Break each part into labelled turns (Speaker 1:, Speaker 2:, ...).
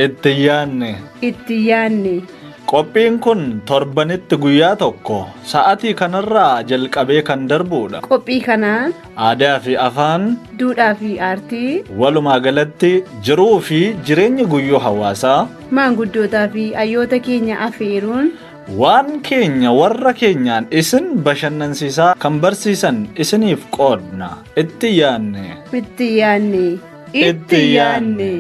Speaker 1: Itti yaanne.
Speaker 2: Qophiin kun torbanitti guyyaa tokko sa'aatii kanarraa jalqabee kan darbudha.
Speaker 1: Qophii kanaan
Speaker 2: aadaa fi afaan,
Speaker 1: duudhaa fi aartii,
Speaker 2: walumaa galatti jiruu fi jireenya guyyuu hawaasaa,
Speaker 1: maanguddootaa fi hayyoota keenya afeeruun
Speaker 2: waan keenya warra keenyaan isin bashannansiisaa kan barsiisan isiniif qoodna. Itti yaanne.
Speaker 1: Itti yaanne. Itti yaanne.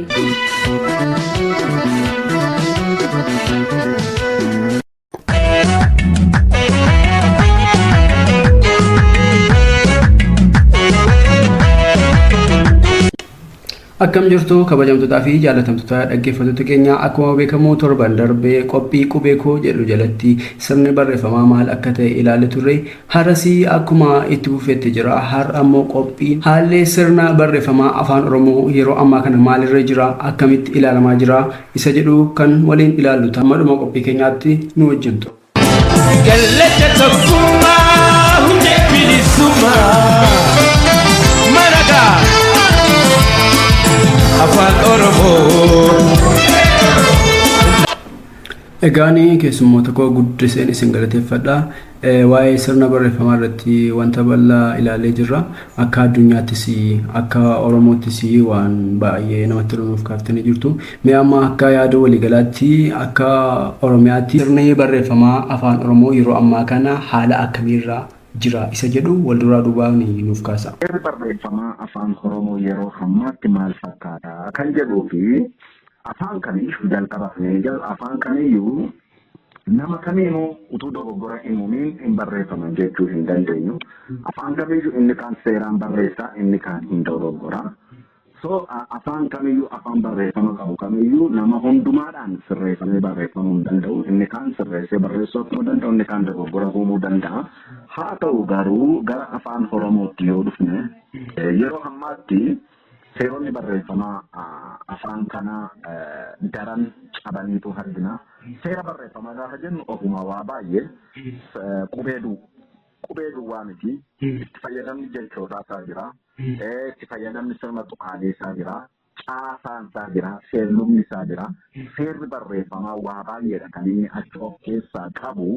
Speaker 3: Akkam jirtu kabajamtootaa fi jaalatamtoota dhaggeeffattoota keenya akkuma beekamu torban darbee qophii qubee koo jedhu jalatti sirni barreeffamaa maal akka ta'e ilaalle turre har'asii akkuma itti fufetti jira. Har'a ammoo qophiin haalli sirna barreeffamaa afaan oromoo yeroo ammaa kana maalirra jira akkamitti ilaalamaa jira isa jedhu kan waliin ilaallu tamadhuma qophii keenyaatti nu wajjin ture. Afaan Oromoo. Egaanii keessummoota koo guddiseen isin galateeffadha. Waa'ee sirna barreeffamaa irratti wanta bal'aa ilaalee jirra. Akka addunyaattis akka Oromoottis waan baay'ee namatti toluuf kaaftanii jirtu. Mee amma akka yaada waliigalaatti akka Oromiyaatti sirni barreeffamaa afaan Oromoo yeroo ammaa kana haala akkamiirra jira isa jedhu wal duraa duubaan nuuf kaasa.
Speaker 4: Sirni barreeffamaa afaan Oromoo yeroo ammaatti maal fakkaata kan jedhuu fi afaan kamiyyuu jalqabafnee afaan kamiyyuu nama kamiinuu utuu dogoggora hin uumiin hin barreeffaman jechuu hin dandeenyu. Afaan kamiyyuu inni kaan seeraan barreessaa inni kaan hin dogoggora. So afaan kamiyyuu afaan barreeffama qabu kamiyyuu nama hundumaadhaan sirreeffamee barreeffamuu hin danda'u. Inni kaan sirreessee barreessuu akka danda'u inni kaan dogoggora uumuu danda'a. Haa ta'u garuu gara afaan Oromootti yoo dhufne yeroo ammaatti seeronni barreeffamaa afaan kana daran cabaniitu argina. Seera barreeffamaa gaafa jennu ofuma waa baay'ee qubee duwwaa miti. Itti fayyadamni jechootaa isaa jira. Itti fayyadamni sirna tuqaalee isaa jira. Caasaan isaa jira. Seerlumni isaa jira. Seerri barreeffamaa waa baay'eedha kan inni achi of keessaa qabu.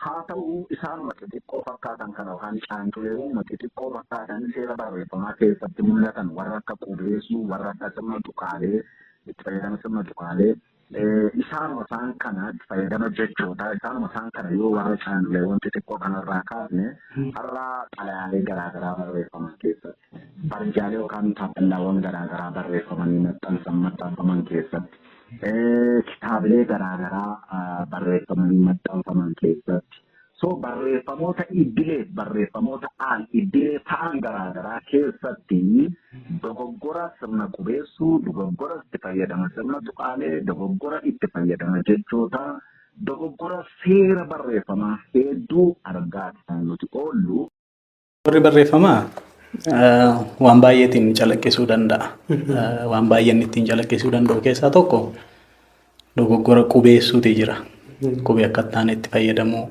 Speaker 4: Haa ta'u isaanuma xixiqqoo fakkaatan kana yookaan caantuleewwan xixiqqoo fakkaatan seera barreeffamaa keessatti mul'atan warra akka qubeessuu, warra akka sirna tuqaalee, itti fayyadama sirna tuqaalee. Isaanuma isaan kana itti fayyadama jechootaa isaanuma isaan kana yoo warra caantuleewwan xixiqqoo kanarraa kaasne har'a xalayaalee garaagaraa barreeffaman keessatti barjaalee yookaan taappellaawwan garaagaraa barreeffamanii maxxanfaman keessatti kitaabilee garaagaraa barreeffamanii maxxanfaman keessatti so barreeffamoota idilee barreeffamoota idilee ta'an garaagaraa keessatti dogoggora sirna qubeessuu dogoggora itti fayyadama sirna tuqaalee dogoggora itti fayyadama jechoota dogoggora seera barreeffamaa hedduu argaa kan nuti oollu.
Speaker 3: Warri barreeffamaa waan baay'eetiin calaqqisuu danda'a. Waan baay'een ittiin calaqqisuu danda'u keessaa tokko dogoggora qubeessuuti jira. Qubee akka ta'an itti fayyadamu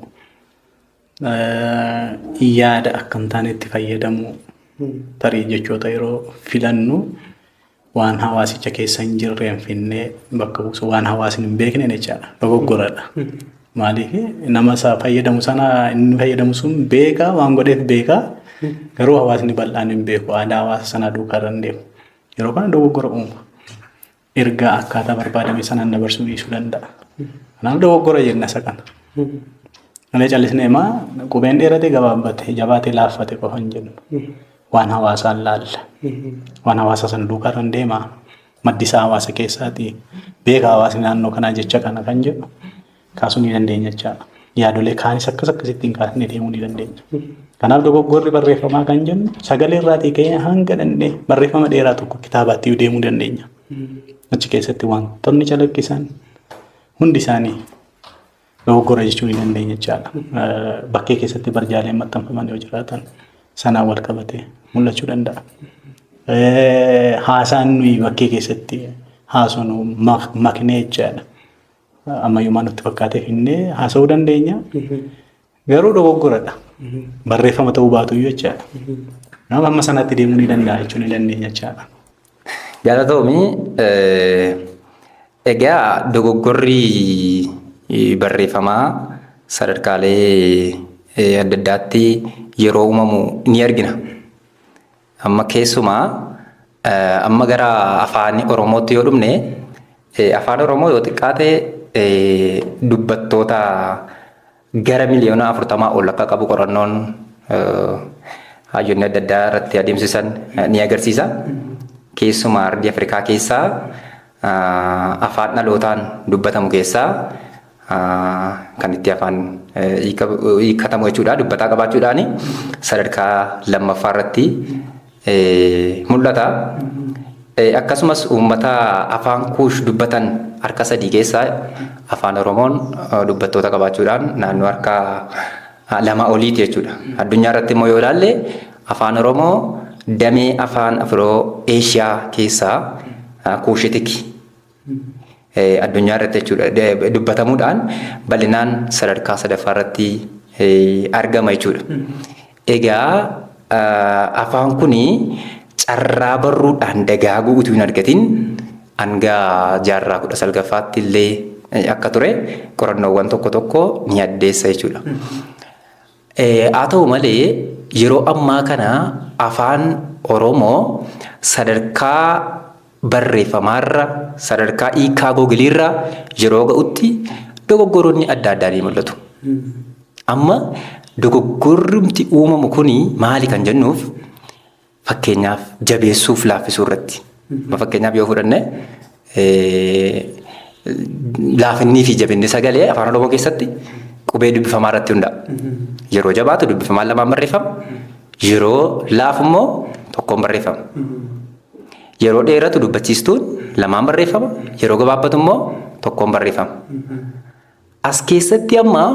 Speaker 3: yaada akka ta'an itti fayyadamu tarii jechoota yeroo filannu waan hawaasicha keessa hin jirreen finnee bakka buusu waan hawaasni hin beekne jechaadha. Dogoggoradha. Maaliif nama isaa fayyadamu sana inni fayyadamu sun beekaa waan godheef beekaa garuu hawaasni bal'aan hin beeku aadaa hawaasa sanaa duukaa dandeemu. Yeroo kana dogoggora uuma. Ergaa akkaataa barbaadame sanaan dabarsuu dhiisuu danda'a. Kanaaf dogoggora jenna isa kana. Kana callisnee qubeen dheerate gabaabbate jabaate laaffate qofa hin jennu. Waan hawaasaan laalla. Waan hawaasa sana duukaa irra deema. Maddisaa hawaasa keessaati. Beeka hawaasni naannoo kanaa jecha kana kan jedhu kaasuu ni dandeenya jechaadha. Yaadolee kaanis akkasittiin kaasnee deemuu ni dandeenya. Kanaaf dogoggorri barreeffamaa kan jennu sagalee irraatii ka'ee hanga dandee barreeffama dheeraa tokko kitaabaatti deemuu dandeenya. Achi keessatti wantoonni calaqqisan hundi isaanii dogoggora jechuu ni dandeenya jechaadha. Bakkee keessatti barjaaleen maxxanfaman yoo jiraatan sanaan wal qabatee mul'achuu danda'a. Haasaan nuyi bakkee keessatti haasofnu maknee jechaadha. Ammayyummaa nutti fakkaateef innee haasa'uu dandeenya. Garuu dogoggoradha. Barreeffama ta'uu baatu jechaadha. Nama amma sanatti deemuu ni danda'a jechuun ni dandeenya jechaadha.
Speaker 5: Galatoomii egaa dogoggorri barreeffamaa sadarkaalee adda addaatti yeroo uumamu ni argina. Amma keessumaa amma gara afaan Oromootti yoo dhumne afaan Oromoo yoo xiqqaate dubbattoota gara miliyoona 40 ol akka qabu qorannoon hayyoonni adda addaa irratti adeemsisan ni agarsiisa. Keessumaa ardii Afrikaa keessaa afaan dhalootaan dubbatamu keessaa kan itti afaan hiikkatamu jechuudha. Dubbataa qabaachuudhaan sadarkaa lammaffaa irratti mul'ata. Akkasumas uummata afaan kuush dubbatan harka 3 keessaa afaan Oromoon dubbattoota qabaachuudhaan naannoo harka 2 oliiti jechuudha. Addunyaa irratti immoo yoo ilaalle afaan Oromoo damee afaan Afiroo Eeshiyaa keessaa kuushitiki addunyaa irratti jechuudha dubbatamuudhaan bal'inaan sadarkaa 3ffaa irratti argama jechuudha. Egaa afaan kuni carraa barruudhaan dagaaguu utuu hin argatin hanga jaarraa 19ffaatti illee akka ture qorannoowwan tokko tokko ni addeessa jechuudha. Haa ta'u malee yeroo ammaa kana afaan Oromoo sadarkaa barreeffamaarra sadarkaa hiikaa googiliirra yeroo ga'utti dogoggoroonni adda addaa ni mul'atu. Amma dogoggorrumti uumamu kuni maali kan jennuuf fakkeenyaaf jabeessuuf laaffisuu irratti. Fakkeenyaaf yoo fudhanne laafinnii fi jabinni sagalee afaan Oromoo keessatti qubee dubbifamaa irratti hundaa'a. Yeroo jabaatu dubbifamaan 2 barreeffama. Yeroo laafu immoo 1 barreeffama. Yeroo dheeratu dubbachiistuun 2 barreeffama. Yeroo gabaabbatu immoo 1 barreeffama. As keessatti amma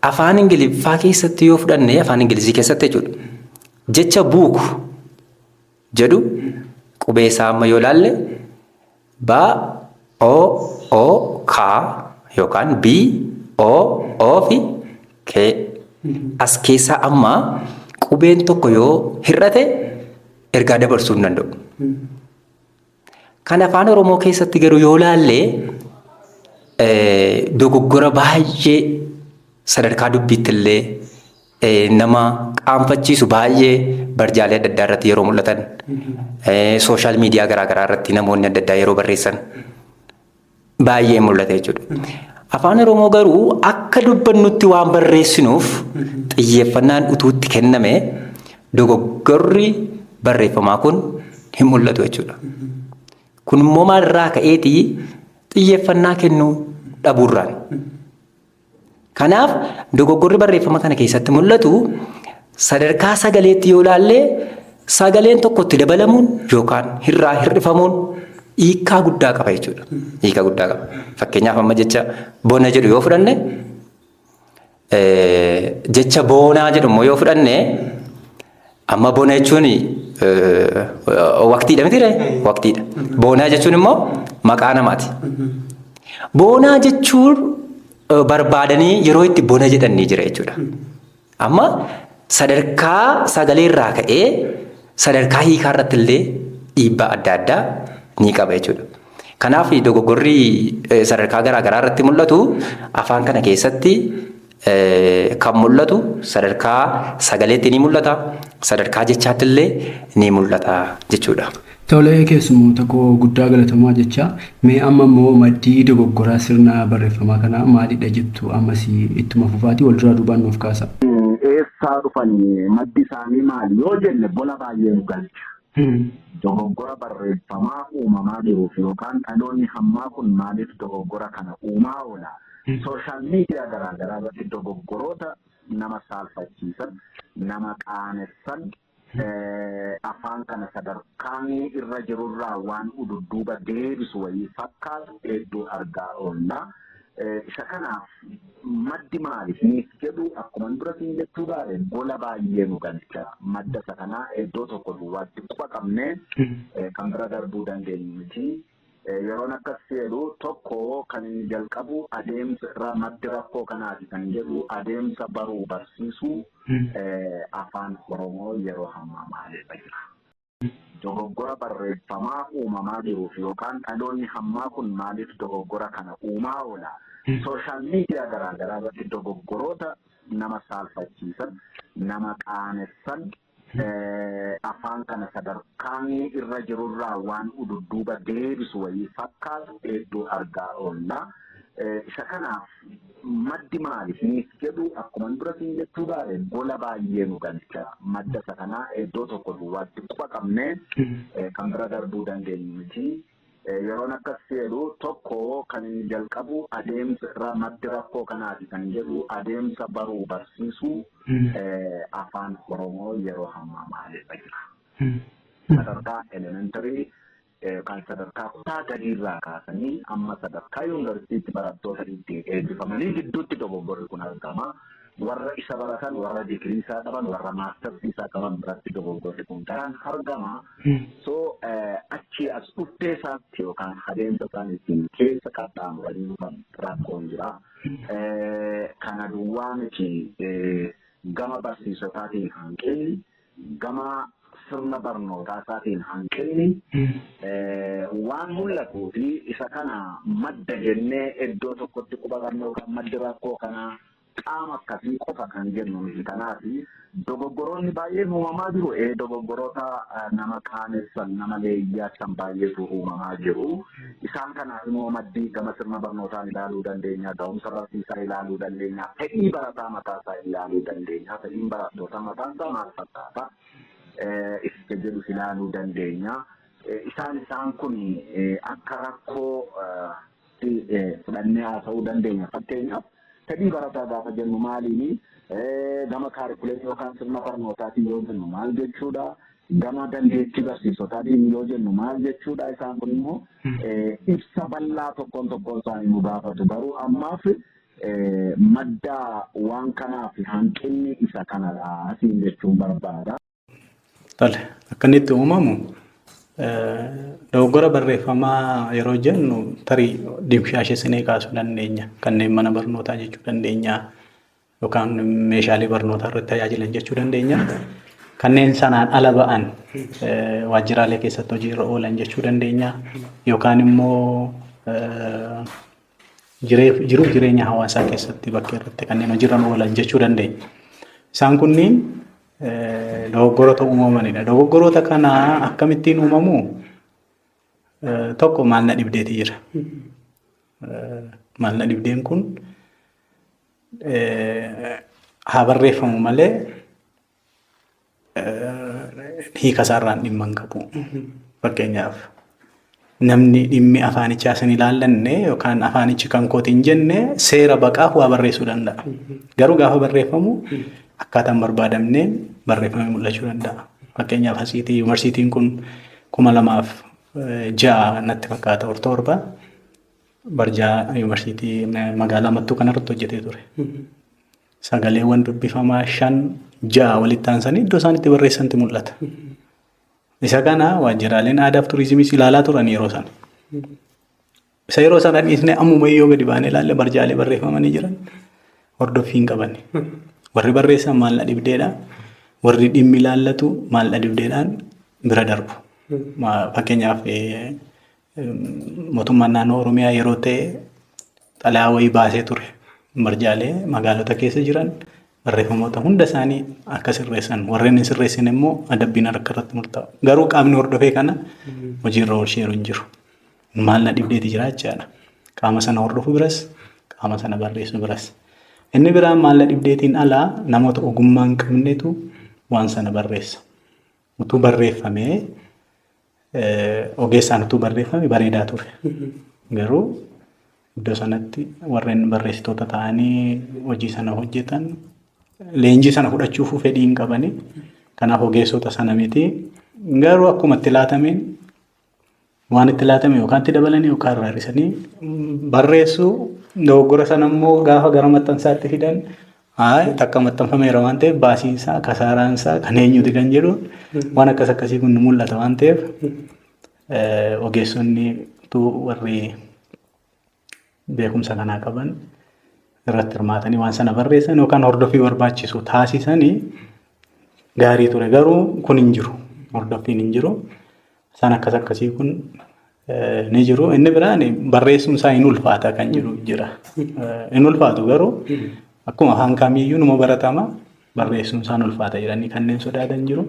Speaker 5: afaan Ingiliffaa keessatti yoo fudhanne afaan Ingilizii keessatti jechuudha. Jecha buuku jedhu qubee isaa amma yoo ilaalle ba o ka yookaan b o fi k as keessaa amma qubeen tokko yoo hir'ate ergaa dabarsuu hin danda'u. Kan afaan Oromoo keessatti garuu yoo ilaalle dogoggora baay'ee sadarkaa dubbiitti illee nama qaanfachiisu baay'ee barjaalee adda addaa irratti yeroo mul'atan sooshaal miidiyaa garaagaraa irratti namoonni adda addaa yeroo barreessan baay'ee mul'ata jechuudha. Afaan Oromoo garuu akka dubbannutti waan barreessinuuf xiyyeeffannaan utuutti kenname dogoggorri barreeffamaa kun hin mul'atu jechuudha. Kun immoo maalirraa ka'eetii xiyyeeffannaa kennuu dhabuurraan. Kanaaf dogoggorri barreeffama kana keessatti mul'atu sadarkaa sagaleetti yoo ilaalle sagaleen tokko itti dabalamuun yookaan irraa hir'ifamuun hiikaa guddaa qaba jechuudha. Hiikaa guddaa qaba. Fakkeenyaaf amma jecha bona jedhu yoo fudhanne jecha boonaa jedhu immoo yoo fudhanne amma bona jechuun waqtiidha mitiire waqtiidha. Boonaa jechuun immoo maqaa namaati. Boonaa jechuun barbaadanii yeroo itti bona jedhanii jira jechuudha. Amma sadarkaa sagaleerraa ka'ee sadarkaa hiikaa irratti illee dhiibbaa adda addaa ni qaba jechuudha. Kanaaf dogoggorri sadarkaa garaagaraa irratti mul'atu afaan kana keessatti kan mul'atu sadarkaa sagaleetti ni mul'ata, sadarkaa jechaatti illee ni mul'ata jechuudha.
Speaker 6: Tolee keessummoota koo guddaa galatamaa jecha mee amma immoo maddii dogoggoraa sirna barreeffamaa kanaa maalidha jettu ammas ittuma fufaatii wal duraa duubaan nuuf kaasa.
Speaker 4: Eessaa dhufanii maddi isaanii maali yoo jenne bona baay'ee nu galcha. Dogoggora barreeffamaa uumamaa jiruuf yookaan dhaloonni hammaa kun maaliif dogoggora kana uumaa oola? Sooshaal miidiyaa garaagaraa irratti dogoggoroota nama saalfachiisan, nama qaanessan. Afaan kana sadarkaan irra jirurraa waan ududduuba deebisu wayii fakkaatu hedduu argaa oolla. Isa kanaaf maddi maaliif jedhu akkuma duratiin jechuu baate gola baay'ee nu galcha. Madda isa kanaa iddoo tokko duwwaatti quba qabnee kan bira darbuu dandeenyu miti. yeroon akkas jedhu tokko kan inni jalqabu adeemsa irraa maddi rakkoo kanaati kan jedhu adeemsa baruu barsiisuu afaan Oromoo yeroo ammaa maalirra jira. Dogoggora barreeffamaa uumamaa jiruuf yookaan dhaloonni ammaa kun maaliif dogoggora kana uumaa oola? Sooshaal miidiyaa garaagaraa irratti dogoggoroota nama saalfachiisan, nama qaanessan, afaan kana sadarkaan irra jirurraa waan ududduuba deebisu wayii fakkaatu hedduu argaa oolla. Isa kanaaf maddi maaliif jedhu akkuma duratiin jechuu baate gola baay'ee nu galcha. Madda isa kanaa iddoo tokko duwwaatti quba qabnee kan bira darbuu dandeenyu miti. Yeroon akkas jedhu tokko kan inni jalqabu adeemsa irraa maddi rakkoo kanaati kan jedhu adeemsa baruu barsiisuu afaan Oromoo yeroo ammaa maalirra jira. Sadarkaa elementarii kan sadarkaa kutaa gadiirraa kaasanii amma sadarkaa yuunivarsiitii barattoota itti eebbifamanii gidduutti dogoggorri kun argama. Warra isa baratan, warra digirii isaa qaban, warra maastartii isaa qaban biratti dogoggorri kun daran argama. So achi as dhuftee isaatti yookaan adeemsa isaan ittiin keessa qaxxaamuranii rakkoon jira. Kana duwwaa miti gama barsiisotaatiin hanqinni, gama sirna barnootaa isaatiin hanqinni waan mul'atuu fi isa kana madda jennee iddoo tokkotti quba qabnu kan maddi rakkoo kanaa qaama akkasii qofa kan jennu miti. Kanaaf dogoggoroonni baay'een uumamaa jiru. Dogoggoroota nama qaanessan, nama leeyyaassan baay'eetu uumamaa jiru. Isaan kanaaf immoo maddii gama sirna barnootaan ilaaluu dandeenya, ga'umsa barsiisaa ilaaluu dandeenya, fedhii barataa mataasaa ilaaluu dandeenya. Fedhiin barattoota mataasaa maal fakkaata? Isa jedhu ilaaluu dandeenya. Isaan kun akka rakkoo fudhannee haasa'uu dandeenya. Fakkeenyaaf fedhii barataa gaafa jennu maaliini? Gama kaarikuleetii yookaan sirna barnootaatiin yoo jennu maal jechuudha? Gama dandeettii barsiisotaatiin yoo jennu maal jechuudha? Isaan kun immoo ibsa bal'aa tokkoon isaanii nu gaafatu. Garuu ammaaf madda waan kanaaf hanqinni isa kanadha asiin jechuun barbaada.
Speaker 3: Tole, akka inni itti uumamu dogoggora barreeffamaa yeroo jennu tarii dimshaashesinee kaasuu dandeenya. Kanneen mana barnootaa jechuu dandeenya yookaan meeshaalee barnootaa irratti tajaajilan jechuu dandeenya. Kanneen sanaan ala ba'an waajjiraalee keessatti hojiirra oolan jechuu dandeenya yookaan immoo jiruuf jireenya hawaasaa keessatti bakka irratti kanneen hojiirra oolan jechuu dandeenya. Isaan kunniin dogoggoroota uumamanidha. Dogoggoroota kana akkamittiin uumamu? Tokko maalna dhibdeeti jira. Maalna dhibdeen kun haa barreeffamu malee hiika isaarraan dhimma hin qabu. Fakkeenyaaf namni dhimmi afaanichaa isin ilaallanne yookaan afaanichi kan kooti hin jenne seera baqaaf waa barreessuu danda'a. Garuu gaafa barreeffamu akkaataan barbaadamneen barreeffamee mul'achuu danda'a. Fakkeenyaaf asiitii yuunivarsiitiin kun 2006 natti fakkaata Ortoorba barjaa yuunivarsiitii magaalaa Mattuu kanarratti hojjetee ture. Sagaleewwan dubbifamaa 5-6 walitti aansanii iddoo isaan itti barreessanti mul'ata. Isa kana waajjiraaleen aadaa fi turizimiis ilaalaa turan yeroo sana. Isa yeroo sana dhiisnee ammuma yoo gadi baanee ilaalle barjaalee barreeffamanii jiran hordoffii hin qaban. Warri barreessan maalna dhibdeedha. Warri dhimmi ilaallatu maalna dhibdeedhaan bira darbu. Fakkeenyaaf mootummaan naannoo Oromiyaa yeroo ta'e xalayaa wayii baasee ture. Barjaalee magaalota keessa jiran barreeffamoota hunda isaanii akka sirreessan. Warreen hin sirreessin immoo adabbiin harka irratti murtaa'u. Garuu qaamni hordofee kana hojiirra oolcheeru hin jiru. Maalna dhibdeeti jira jechaadha. Qaama sana hordofu biras qaama sana barreessu biras. Inni biraan maalna dhibdeetiin alaa namoota ogummaa hin qabnetu waan sana barreessa. Utuu barreeffamee ogeessaan utuu barreeffame bareedaa ture. Garuu iddoo sanatti warreen barreessitoota ta'anii hojii sana hojjetan leenjii sana fudhachuuf fedhii hin qabani. Kanaaf ogeessota sana miti. Garuu akkuma itti laatameen waan itti laatame yookaan itti dabalanii yookaan rarrisanii barreessuu dogoggora sana immoo gaafa gara maxxansaatti fidan takka maxxanfameera waan ta'eef baasiinsaa kasaaraansaa kan eenyuti kan jedhu waan akkasii kun mul'ata waan ta'eef ogeessonni warri beekumsa kanaa qaban irratti hirmaatanii waan sana barreessan yookaan hordoffii barbaachisu taasisanii gaarii ture. Garuu kun hin jiru. Hordoffiin hin jiru. Isaan akkasii kun ni jiru. Inni biraan barreessuun isaa hin ulfaata kan jiru jira. Hin ulfaatu garuu akkuma afaan kamiiyyuu numa baratama barreessuun isaan ulfaata jedhanii kanneen sodaatan jiru.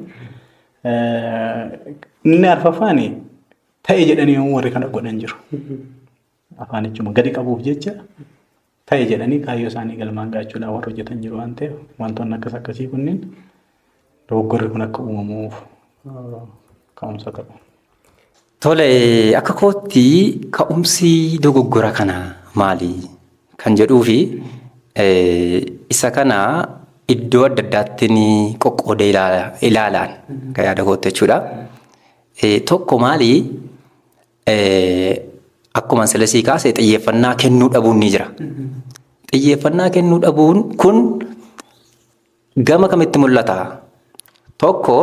Speaker 3: Inni arfaffaan ta'e jedhanii warri kana godhan jiru. Afaanichuma gadi qabuuf jecha ta'e jedhanii kaayyoo isaanii galmaan gaachuudhaan warra hojjetan jiru waan ta'eef wantoonni akkasii kunniin dogoggorri kun akka uumamuuf ka'umsa qabu.
Speaker 5: Tole akka kootti ka'umsi dogoggora kana maali kan jedhuu fi isa kana iddoo adda addaatti ni qoqqoodee ilaalaan kan yaada kootti jechuudha. Tokko maali akkuma silasii kaase xiyyeeffannaa kennuu dhabuun ni jira. Xiyyeeffannaa kennuu dhabuun kun gama kamitti mul'ata? Tokko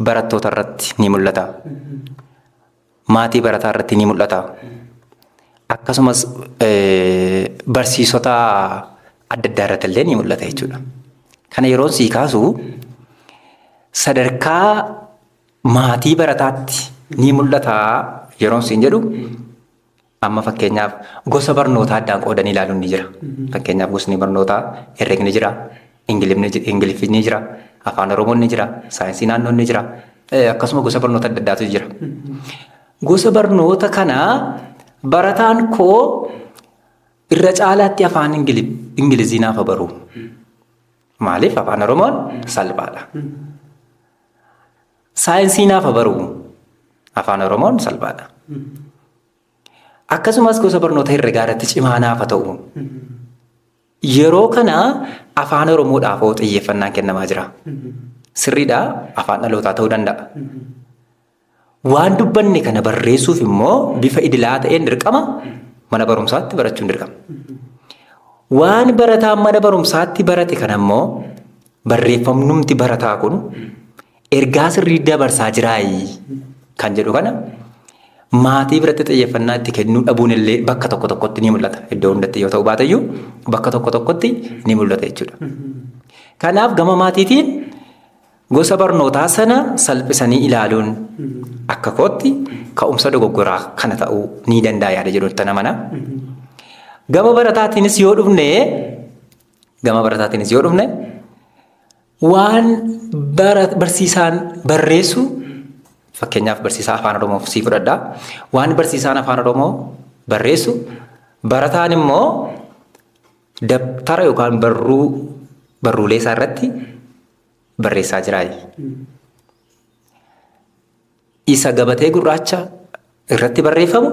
Speaker 5: barattoota irratti ni mul'ata. Maatii barataa irratti ni mul'ata. Akkasumas barsiisota adda addaa irratti illee ni mul'ata jechuudha. Kana yeroon sii kaasu sadarkaa maatii barataatti ni mul'ata yeroon siin jedhu amma fakkeenyaaf gosa barnootaa addaan qoodanii ilaaluun ni jira. Fakkeenyaaf gosni barnootaa herreegni jira, ingiliffni ni jira, afaan oromoon ni jira, saayinsii naannoon ni jira. Akkasuma gosa barnoota adda addaatu jira. Gosa barnoota kana barataan koo irra caalaatti afaan ingilizii naaf baru. Maaliif afaan oromoon salphaadha. Saayinsii naaf baru afaan oromoon salphaadha. Akkasumas gosa barnoota herregaa irratti cimaa naaf ta'u. Yeroo kana afaan oromoodhaaf xiyyeeffannaan kennamaa jira. Sirriidha afaan dhalootaa ta'uu danda'a. Waan dubbanne kana barreessuuf immoo bifa idilaa ta'een dirqama mana barumsaatti barachuun dirqama. Waan barataan mana barumsaatti barate kana immoo barreeffamnumti barataa kun ergaa sirrii dabarsaa jiraayi kan jedhu kana maatii biratti xiyyeeffannaa itti kennuu dhabuun illee bakka tokko tokkotti ni mul'ata. Iddoo hundatti yoo ta'u baateyyuu bakka tokko tokkotti ni mul'ata jechuudha. Kanaaf gama maatiitiin gosa barnootaa sana salphisanii ilaaluun akka kootti ka'umsa dogoggoraa kana ta'uu ni danda'a yaada jedhutti nama mana. Gama barataatiinis yoo dhufne waan barsiisaan barreessu fakkeenyaaf barsiisaa afaan oromoo sii fudhadhaa. Waan barsiisaan afaan oromoo barreessu barataan immoo dabtara yookaan barruulee isaa irratti barreessaa jiraayi. Isa gabatee gurraacha irratti barreeffamu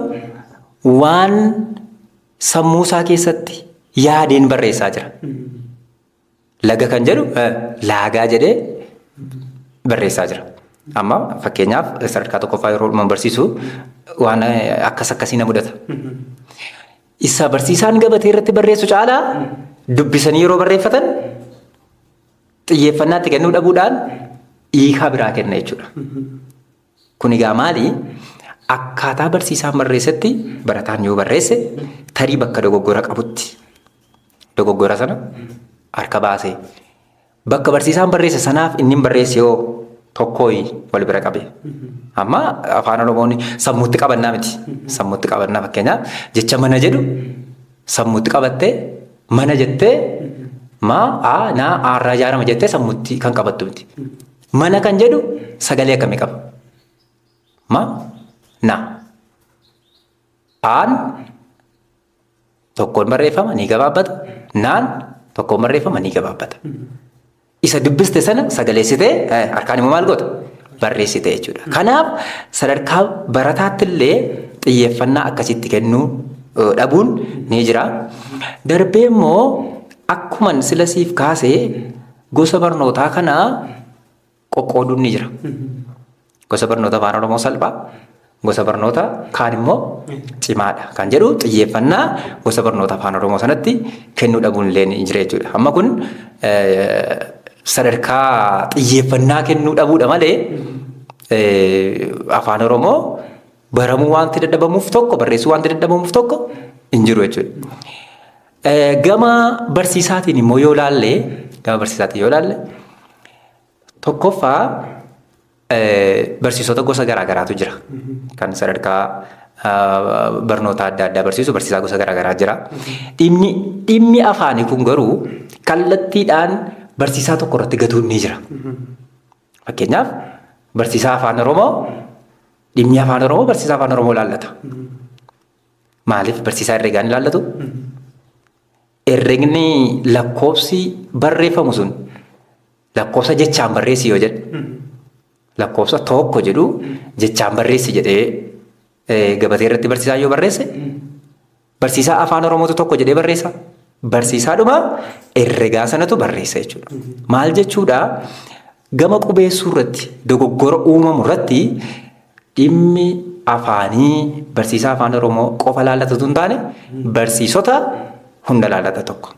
Speaker 5: waan sammuu isaa keessatti yaadeen barreessaa jira. Laga kan jedhu laagaa jedhee barreessaa jira. Amma fakkeenyaaf sadarkaa tokkoffaa yeroo dhuman barsiisu waan akkasii na mudata. Isa barsiisaan gabatee irratti barreessu caalaa dubbisanii yeroo barreeffatan xiyyeeffannaa itti kennuu dhabuudhaan hiikaa biraa kenna jechuudha. Kun egaa maali? Akkaataa barsiisaan barreessetti barataan yoo barreesse tarii bakka dogoggora qabutti dogoggora sana harka baasee bakka barsiisaan barreesse sanaaf inni barreesse yoo tokkooyi wal bira qabe. Amma afaan oromoon sammuutti qabannaa miti. Sammuutti qabannaa fakkeenyaaf jecha mana jedhu sammuutti qabattee mana jettee aarraa ijaarama jettee sammuutti kan qabattu miti. Mana kan jedhu sagalee akkamii qaba? Aan tokkoon barreeffama ni gabaabbata. Naan tokkoon barreeffama ni gabaabbata. Isa dubbiste sana sagaleessitee harkaan immoo maal goota? Barreessite jechuudha. Kanaaf sadarkaa barataatti illee xiyyeeffannaa akkasitti kennuu dhabuun ni jira. Darbee immoo akkuman sila siif kaasee gosa barnootaa kana qoqqooduun ni jira. Gosa barnoota afaan oromoo salphaa. Gosa barnoota kaan immoo cimaadha kan jedhu xiyyeeffannaa gosa barnoota afaan oromoo sanatti kennuu dhabuun illee ni jira jechuudha. Amma kun sadarkaa xiyyeeffannaa kennuu dhabuudha malee afaan oromoo baramuu wanti dadhabamuuf tokko barreessuu wanti dadhabamuuf tokko hin jiru jechuudha. Gama barsiisaatiin immoo yoo ilaalle tokkoffaa barsiisota gosa garaagaraatu jira. Kan sadarkaa barnoota adda addaa barsiisu barsiisaa gosa garaagaraa jira. Dhimmi afaanii kun garuu kallattiidhaan barsiisaa tokko irratti gatuun ni jira. Fakkeenyaaf barsiisaa afaan Oromoo dhimmi afaan Oromoo barsiisaa afaan Oromoo ilaallata. Maaliif barsiisaa herreegaan ilaallatu? Herreegni lakkoofsi barreeffamu sun lakkoofsa jechaan barreessi yoo jedhe lakkoofsa tokko jedhu jechaan barreessi jedhee gabatee irratti barsiisaa yoo barreesse barsiisaa afaan Oromootu tokko jedhee barreessa. Barsiisaadhuma herreegaa sanatu barreessa jechuudha. Maal jechuudha? Gama qubeessuu irratti dogoggora uumamu irratti dhimmi afaanii barsiisaa afaan Oromoo qofa laallatu hin taane barsiisota hunda laallata tokko.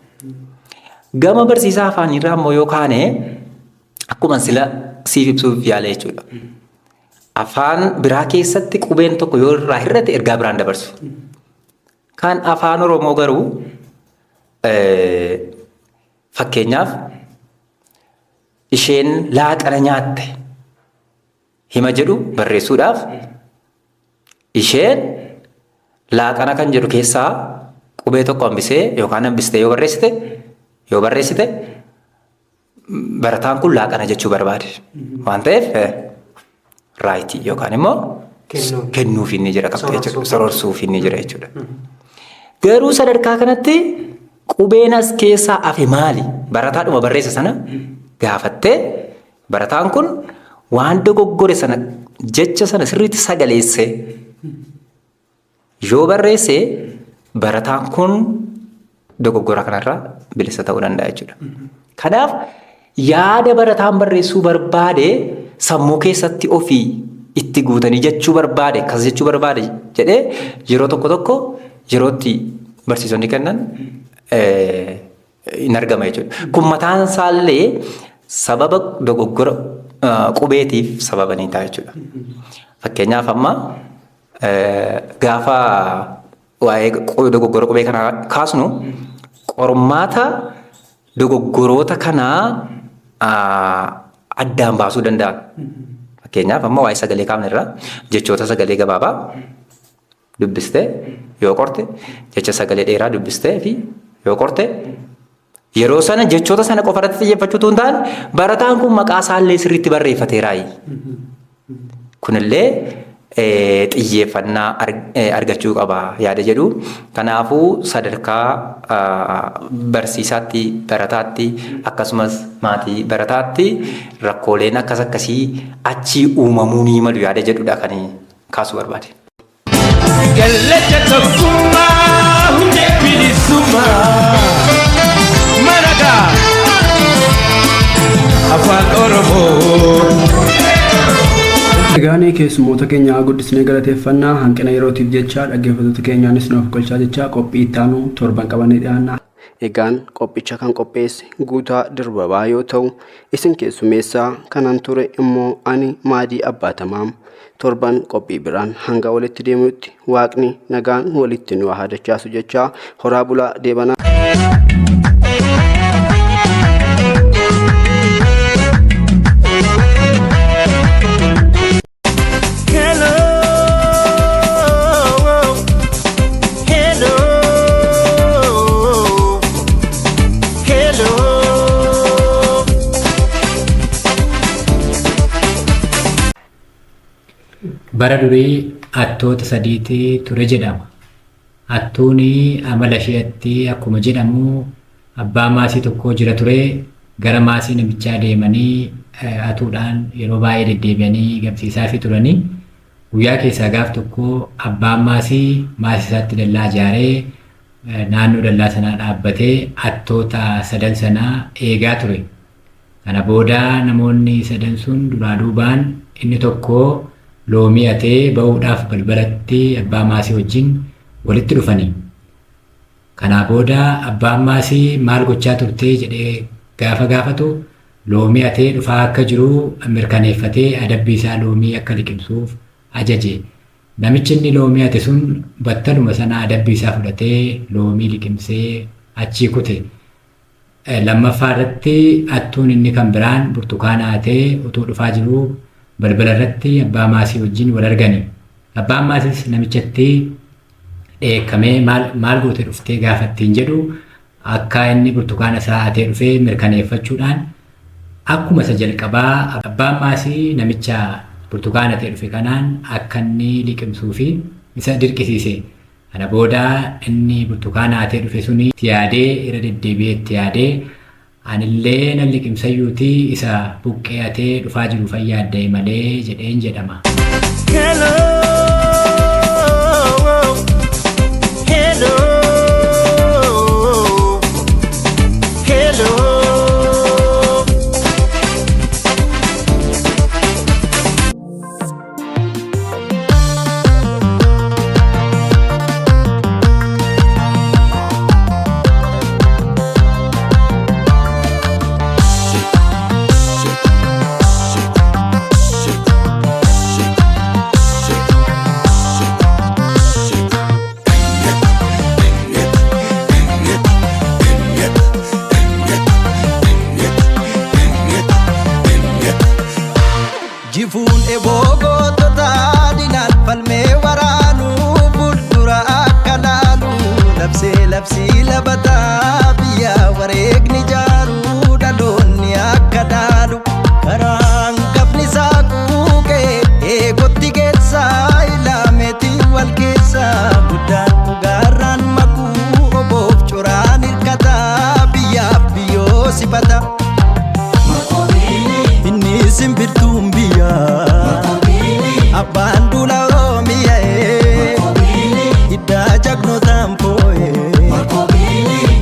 Speaker 5: Gama barsiisaa afaanii irraa immoo yoo kaane akkuma sila siif ibsuuf yaala jechuudha. Afaan biraa keessatti qubeen tokko yoo irraa hir'ate ergaa biraan dabarsu. Kan afaan Oromoo garuu fakkeenyaaf isheen laaqana nyaatte hima jedhu barreessuudhaaf isheen laaqana kan jedhu keessaa qubee tokko hambisee yookaan hambistee yoo barreessite barataan kun laaqana jechuu barbaade waan ta'eef raayitii yookaan immoo kennuuf inni jira qabxee jechuudha sororsuuf inni jira jechuudha. Garuu sadarkaa kanatti qubeen as keessaa hafe maali? Barataadhuma barreessa sana gaafattee barataan kun waan dogoggore sana jecha sana sirriitti sagaleessee yoo barreesse barataan kun dogoggora kanarraa bilisa ta'uu danda'a jechuudha. Kanaaf yaada barataan barreessuu barbaade sammuu keessatti ofii itti guutanii jechuu barbaade akkas jechuu barbaade jedhee yeroo tokko yerootti barsiisonni kennan hin argama jechuudha. Kun mataan isaallee sababa dogoggora qubeetiif sababa ni ta'a jechuudha. Fakkeenyaaf amma gaafa waa'ee dogoggora qubee kanaa kaasnu qormaata dogoggoroota kanaa addaan baasuu danda'a. Fakkeenyaaf amma waa'ee sagalee kaafne irraa jechoota sagalee gabaabaa dubbistee yoo qorte jecha sagalee dheeraa dubbistee fi yoo qorte yeroo sana jechoota sana qofa irratti xiyyeeffachuutu hin taane barataan kun maqaa isaallee sirriitti barreeffateeraayi. Kunillee xiyyeeffannaa argachuu qaba yaada jedhu. Kanaafuu sadarkaa barsiisaatti barataatti akkasumas maatii barataatti rakkooleen akkasii achii uumamuu ni malu yaada jedhudha kan kaasuu barbaade.
Speaker 7: Galata tokkummaa hundee bilisummaa maragaa afaan Oromoo.
Speaker 6: Egaan keessummoota keenya guddisnee galateeffannaa hanqina yerootiif jecha dhaggeeffattoota keenyaanis nuuf qolchaa jecha qophii ittaanu torban qabannee dhiyaanna. Egaan qophicha kan qopheesse Guutaa Dirbabaa yoo ta'u isin keessummeessaa kanan ture immoo ani Maadii Abbaatamaam. Torban qophii biraan hanga walitti deemutti waaqni nagaan walitti nu haa dachaasu jecha horaa bulaa deebanaa.
Speaker 8: Bara durii hattoota sadiitu ture jedhama. Hattuun amala isheetti akkuma jedhamu abbaa maasii tokko jira ture. Gara maasii namichaa deemanii hatuudhaan yeroo baay'ee deddeebi'anii gamsiisaa fi turanii guyyaa keessaa gaaf tokko abbaan maasii isaatti dallaa ijaaree naannoo dallaa sanaa dhaabbatee hattoota sadan sanaa eegaa ture. Kana booda namoonni sadan sun duraa duubaan inni tokko loomii hatee ba'uudhaaf balbalatti abbaa maasii wajjin walitti dhufanii. Kanaa booda abbaan maasii maal gochaa turtee jedhee gaafa gaafatu loomii hatee dhufaa akka jiru mirkaneeffatee adabbii isaa loomii akka liqimsuuf ajaje. Namichi inni loomii hate sun battaluma sana adabbii isaa fudhatee loomii liqimsee achii kute. Lammaffaa irratti hattuun inni kan biraan burtukaana hatee utuu dhufaa jiru balbala irratti abbaa maasii wajjin wal argani. Abbaan maasiis namichatti dheekkamee maal goote dhuftee gaafattiin jedhu akka inni burtukaana isaa hatee dhufee mirkaneeffachuudhaan akkuma isa jalqabaa abbaan maasii namicha burtukaana hatee dhufe kanaan akka inni liqimsuu fi isa dirqisiise. Kana booda inni burtukaana hatee dhufe suni yaadee irra deddeebi'ee itti yaadee anillee nan liqimsayyuuti isa buqqee hatee dhufaa jiru fayyaaddee malee jedheen jedhama.
Speaker 7: Jifuun eeboogotota dinaan falmee waraanu fuuldura akka laalu labsii labataa biyya wareegni jaaru dhaloonni akka dhaalu karaan gafni isaa kuuqee eegotti keessaa ilaameetii wal keessaa guddaan dhugaarraan makuu oboof coraan hirkataa biyyaaf biyyoo sifata. Inni simbirtuun biyya abbaan duula Oromiyaa hiddaa jagnootaan foo'ee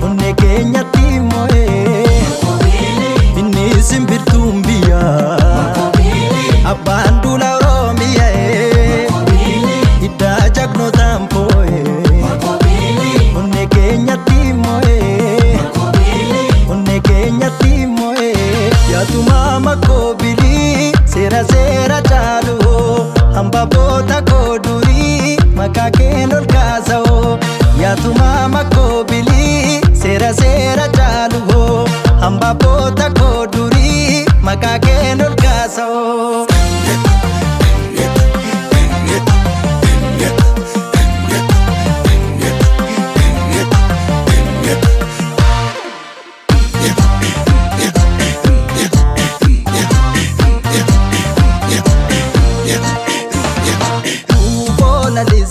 Speaker 7: onnee keenyatti moo'ee. Inni simbirtuun biyya abbaan duula Oromiyaa hiddaa jagnootaan foo'ee onnee keenyatti moo'ee. Onnee keenyatti moo'ee. Yaatuma makoo bilii seera caalu hamba boota koo durii maqaa keen ol kaasa'oo. Yaatuma makoo bilii seera caalu hamba boota koo durii maqaa keen ol kaasa'oo.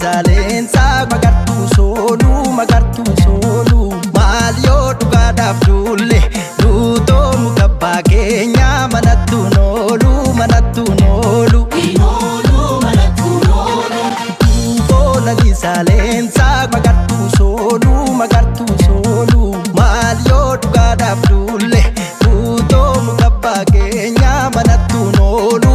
Speaker 7: Zaaleensaa magartuu sooluu maal yoo dhugaadhaaf duulle duutoo mukabbaa keenyaa manattuun oolu. Boolali zaaleensaa magartuu sooluu maal yoo dhugaadhaaf duulle duutoo mukabbaa keenyaa manattuun oolu.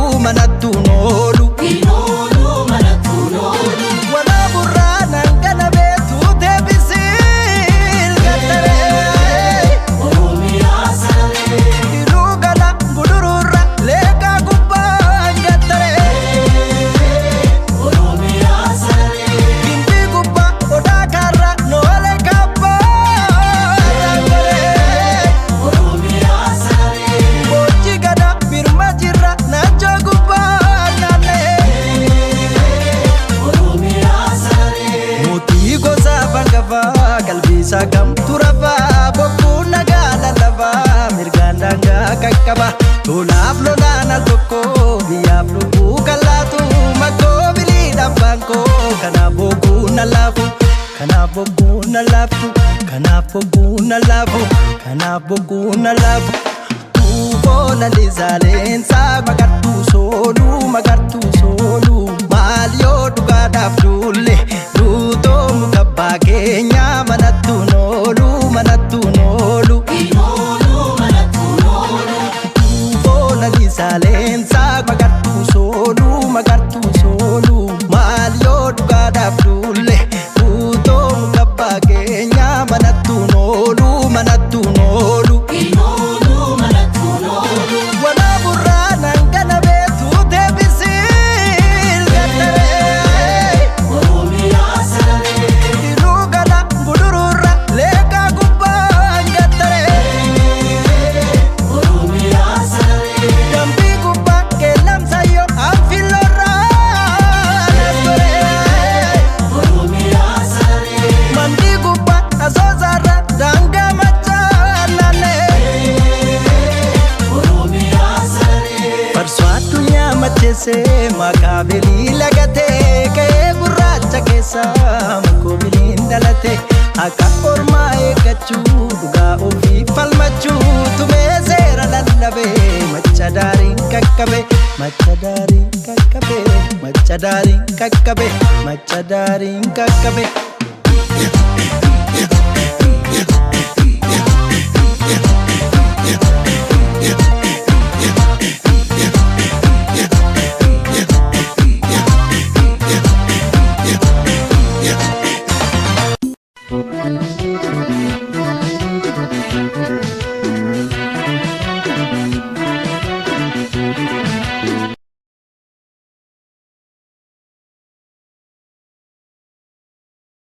Speaker 7: Qaba tolaaf lolaan al tokko biyyaaf lubbuu kalaatu makoo biliidhaan baankoo kanaaf bogguu na laafu kanaaf bogguu na laafu kanaaf bogguu na laafu kanaaf bogguu na laafu. Boolali zaaleensaa magartuu sooluu maal yoo dhugaadhaaf duulle duutoo mukabbaa keenyaa manattuun oolu. Zaaleensaa magartuu sooluu maal yoo dhugaadhaaf duulle duutoo mukabbaa keenyaa manattuun oolu. Walaaburraa nangana beektuu deebisiil gaddaree baay'isee maqaa bilii lagatee ka'ee gurraacha keessaa makkoobiliin dhalate akka ormaa eeggachuu dhugaa ofii falmachuu tumee seera lallabee macha daariin kakkabe macha daariin kakkabe macha daariin kakkabe macha daariin kakkabe.